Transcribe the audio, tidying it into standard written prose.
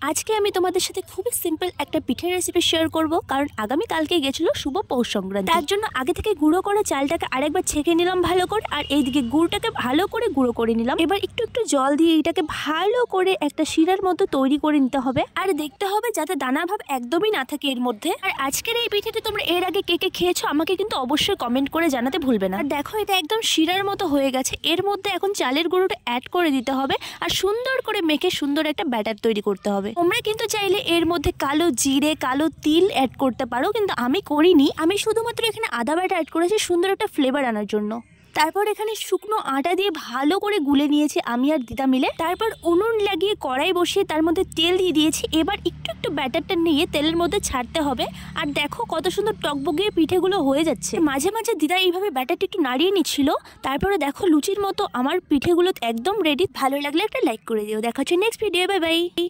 আজকে আমি তোমাদের সাথে খুবই সিম্পল একটা পিঠের রেসিপি শেয়ার করব, কারণ আগামী কালকে গেছিল শুভ পৌষ সংক্রান্তি। তার জন্য আগে থেকে গুঁড়ো করে চালটাকে আরেকবার ছেঁকে নিলাম ভালো করে, আর এইদিকে গুড়টাকে ভালো করে গুঁড়ো করে নিলাম। এবার একটু একটু জল দিয়ে এটাকে ভালো করে একটা শিরার মতো তৈরি করে নিতে হবে, আর দেখতে হবে যাতে দানা ভাব একদমই না থাকে এর মধ্যে। আর আজকের এই পিঠেটি তোমরা এর আগে কে কে খেয়েছো আমাকে কিন্তু অবশ্যই কমেন্ট করে জানাতে ভুলবে না। আর দেখো এটা একদম শিরার মতো হয়ে গেছে। এর মধ্যে এখন চালের গুঁড়োটা অ্যাড করে দিতে হবে, আর সুন্দর করে মেখে সুন্দর একটা ব্যাটার তৈরি করতে হবে। তোমরা কিন্তু চাইলে এর মধ্যে কালো জিরে, কালো তিল অ্যাড করতে পারো, কিন্তু আমি করিনি। আমি শুধুমাত্র এখানে আদা বাটা অ্যাড করেছি সুন্দর একটা ফ্লেভার আনার জন্য। তারপর এখানে শুকনো আটা দিয়ে ভালো করে গুলে নিয়েছি আমি আর দিদা মিলে। তারপর উনুন লাগিয়ে কড়াই বসিয়ে তার মধ্যে তেল দিয়ে দিয়েছি। এবার একটু একটু ব্যাটারটা নিয়ে তেলের মধ্যে ছাড়তে হবে। আর দেখো কত সুন্দর টকবগিয়ে পিঠেগুলো হয়ে যাচ্ছে। মাঝে মাঝে দিদা এইভাবে ব্যাটারটা একটু নাড়িয়ে নিচ্ছিল। তারপরে দেখো লুচির মতো আমার পিঠেগুলো একদম রেডি। ভালো লাগলে একটা লাইক করে দিও। দেখা হচ্ছে নেক্সট ভিডিও। Bye bye.